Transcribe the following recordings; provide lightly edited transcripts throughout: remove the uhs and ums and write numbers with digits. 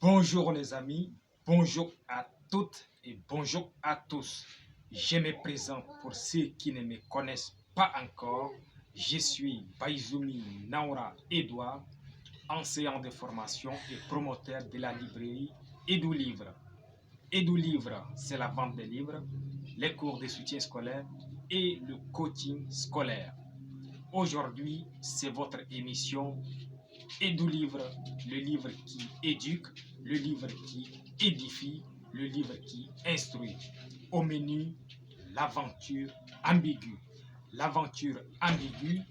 Bonjour les amis, bonjour à toutes et bonjour à tous. Je me présente pour ceux qui ne me connaissent pas encore. Je suis Baïzoumi Naura Edouard, enseignant de formation et promoteur de la librairie Edou Livre. Edou Livre, c'est la vente des livres, les cours de soutien scolaire et le coaching scolaire. Aujourd'hui, c'est votre émission Edou Livre, le livre qui éduque, le livre qui édifie, le livre qui instruit. Au menu, l'aventure ambiguë. L'aventure ambiguë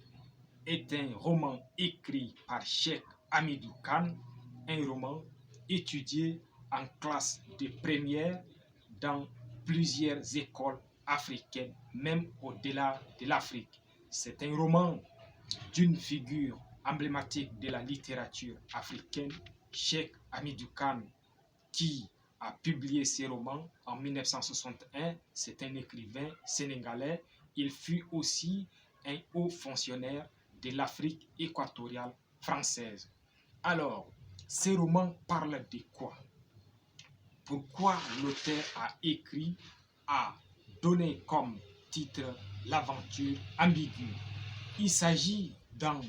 est un roman écrit par Cheikh Hamidou Khan, un roman étudié en classe de première dans plusieurs écoles africaines, même au-delà de l'Afrique. C'est un roman d'une figure emblématique de la littérature africaine, Cheikh Hamidou Khan, qui a publié ses romans en 1961. C'est un écrivain sénégalais. Il fut aussi un haut fonctionnaire de l'Afrique équatoriale française. Alors, ces romans parlent de quoi? Pourquoi l'auteur a donné comme titre l'aventure ambiguë? Il s'agit dans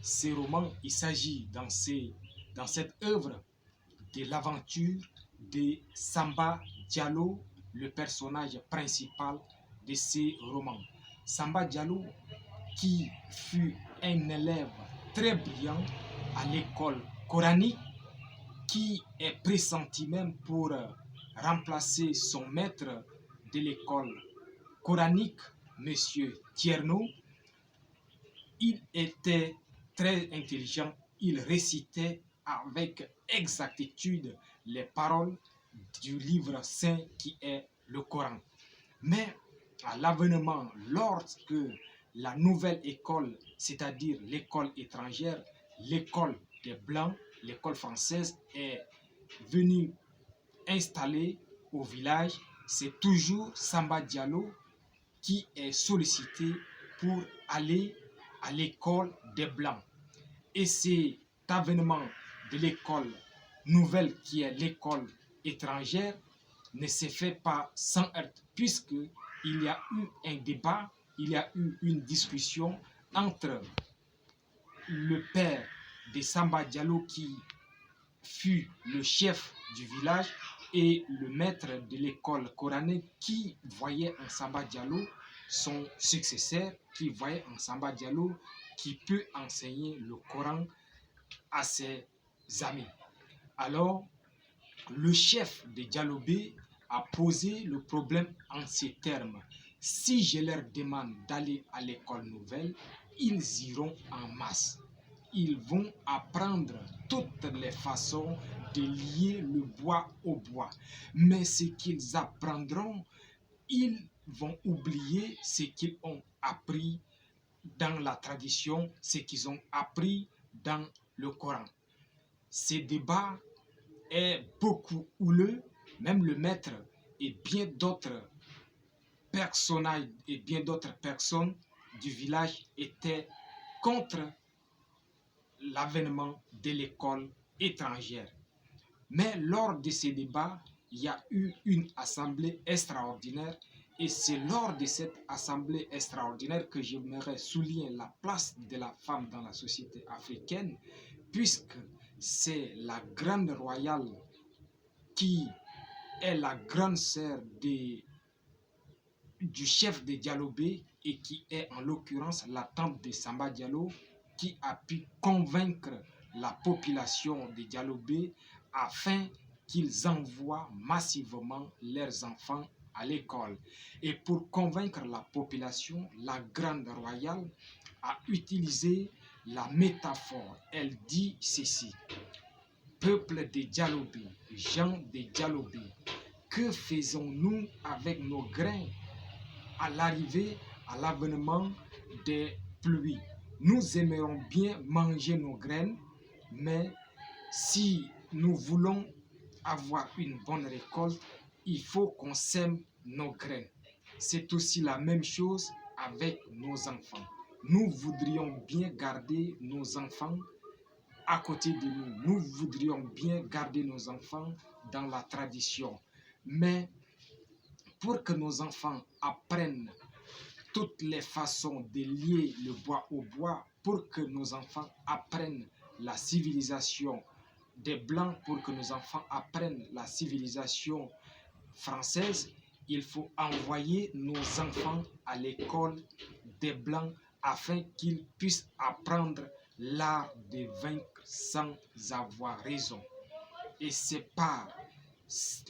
ces romans, il s'agit dans cette œuvre de l'aventure de Samba Diallo, le personnage principal de ces romans. Samba Diallo, qui fut un élève très brillant à l'école coranique, qui est pressenti même pour remplacer son maître de l'école coranique, M. Tierno. Il était très intelligent, il récitait avec exactitude les paroles du livre saint qui est le Coran. Mais à l'avènement, lorsque la nouvelle école, c'est-à-dire l'école étrangère, l'école des Blancs, l'école française, est venue installer au village, c'est toujours Samba Diallo qui est sollicité pour aller à l'école des Blancs. Et cet avènement de l'école nouvelle qui est l'école étrangère ne se fait pas sans heurts, puisqu'il y a eu un débat, il y a eu une discussion entre le père de Samba Diallo qui fut le chef du village et le maître de l'école coranique qui voyait en Samba Diallo son successeur, qui voyait en Samba Diallo qui peut enseigner le Coran à ses amis. Alors, le chef de Dialobé a posé le problème en ces termes. Si je leur demande d'aller à l'école nouvelle, ils iront en masse. Ils vont apprendre toutes les façons de lier le bois au bois. Mais ce qu'ils apprendront, ils vont oublier ce qu'ils ont appris dans la tradition, ce qu'ils ont appris dans le Coran. Ce débat est beaucoup houleux, même le maître et bien d'autres personnages et bien d'autres personnes du village étaient contre l'avènement de l'école étrangère. Mais lors de ces débats, il y a eu une assemblée extraordinaire et c'est lors de cette assemblée extraordinaire que j'aimerais souligner la place de la femme dans la société africaine, puisque c'est la grande royale qui est la grande sœur du chef de Dialobé et qui est en l'occurrence la tante de Samba Diallo, qui a pu convaincre la population de Dialobé afin qu'ils envoient massivement leurs enfants à l'école. Et pour convaincre la population, la grande royale a utilisé la métaphore. Elle dit ceci: peuple de Dialobé, gens de Dialobé, que faisons-nous avec nos grains à l'arrivée, à l'avènement des pluies? Nous aimerions bien manger nos graines, mais si nous voulons avoir une bonne récolte, il faut qu'on sème nos graines. C'est aussi la même chose avec nos enfants. Nous voudrions bien garder nos enfants à côté de nous. Nous voudrions bien garder nos enfants dans la tradition. Mais pour que nos enfants apprennent toutes les façons de lier le bois au bois, pour que nos enfants apprennent la civilisation des Blancs, pour que nos enfants apprennent la civilisation française, il faut envoyer nos enfants à l'école des Blancs afin qu'ils puissent apprendre l'art de vaincre sans avoir raison. Et c'est par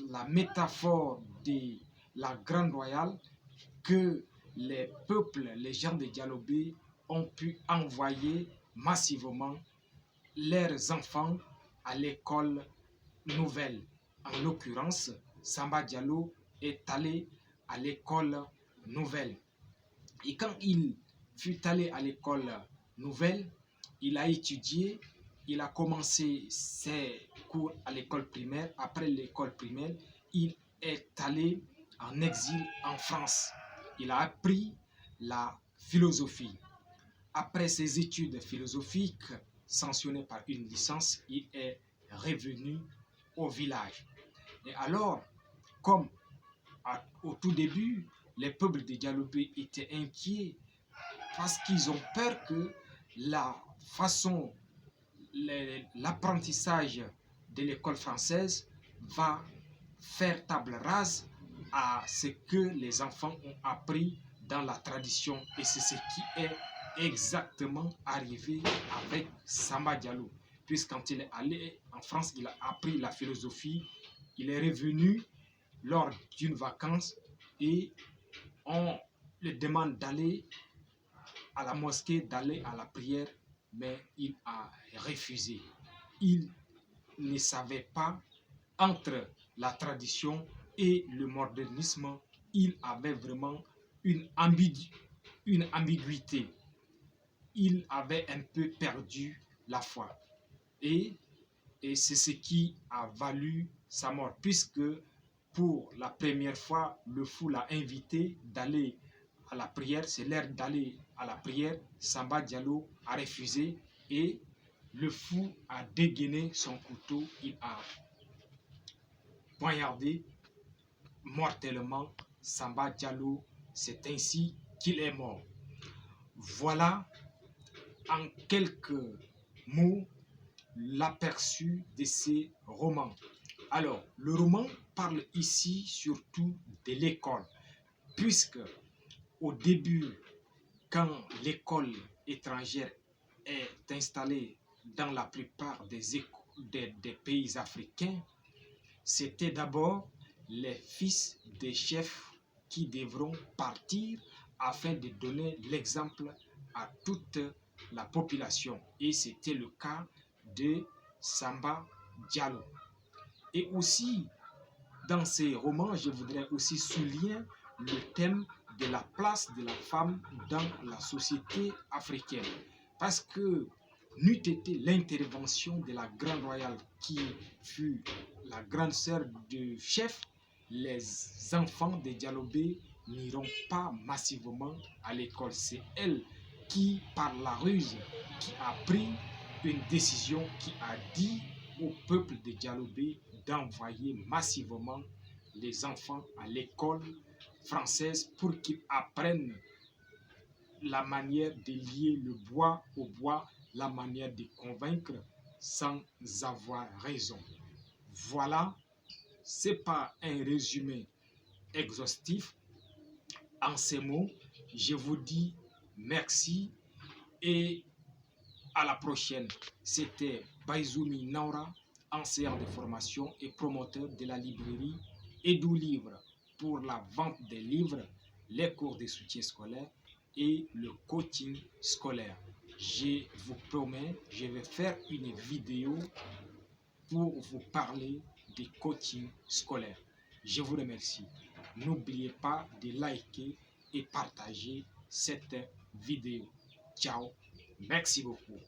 la métaphore de la Grande Royale que les peuples, les gens de Dialobé, ont pu envoyer massivement leurs enfants à l'école nouvelle. En l'occurrence, Samba Diallo est allé à l'école nouvelle. Et quand il fut allé à l'école nouvelle, il a étudié, il a commencé ses cours à l'école primaire. Après l'école primaire, il est allé en exil en France. Il a appris la philosophie. Après ses études philosophiques, sanctionnées par une licence, il est revenu au village. Et alors, comme au tout début, les peuples de Dialobé étaient inquiets parce qu'ils ont peur que la façon, l'apprentissage de l'école française va faire table rase à ce que les enfants ont appris dans la tradition. Et c'est ce qui est exactement arrivé avec Samba Diallo. Puisque quand il est allé en France, il a appris la philosophie. Il est revenu lors d'une vacance et on lui demande d'aller à la mosquée, d'aller à la prière, mais il a refusé. Il ne savait pas, entre la tradition et le modernisme, il avait vraiment une ambiguïté. Il avait un peu perdu la foi. Et c'est ce qui a valu sa mort, puisque pour la première fois, le fou l'a invité d'aller à la prière. C'est l'heure d'aller à la prière. Samba Diallo a refusé et le fou a dégainé son couteau. Il a poignardé mortellement Samba Diallo. C'est ainsi qu'il est mort. Voilà en quelques mots l'aperçu de ces romans. Alors, le roman parle ici surtout de l'école, puisque au début, quand l'école étrangère est installée dans la plupart des pays africains, c'était d'abord les fils des chefs qui devront partir afin de donner l'exemple à toute la population. Et c'était le cas de Samba Diallo. Et aussi, dans ces romans, je voudrais aussi souligner le thème de la place de la femme dans la société africaine. Parce que n'eût été l'intervention de la Grande Royale qui fut la grande sœur du chef, les enfants de Dialobé n'iront pas massivement à l'école. C'est elle qui, par la ruse, qui a pris une décision, qui a dit au peuple de Dialobé d'envoyer massivement les enfants à l'école française pour qu'ils apprennent la manière de lier le bois au bois, la manière de convaincre sans avoir raison. Voilà, c'est pas un résumé exhaustif. En ces mots, je vous dis merci et à la prochaine. C'était Baizoumi Naura, enseignant de formation et promoteur de la librairie Edu Livre pour la vente des livres, les cours de soutien scolaire et le coaching scolaire. Je vous promets, je vais faire une vidéo pour vous parler de coaching scolaire. Je vous remercie. N'oubliez pas de liker et partager cette vidéo. Ciao. Merci beaucoup.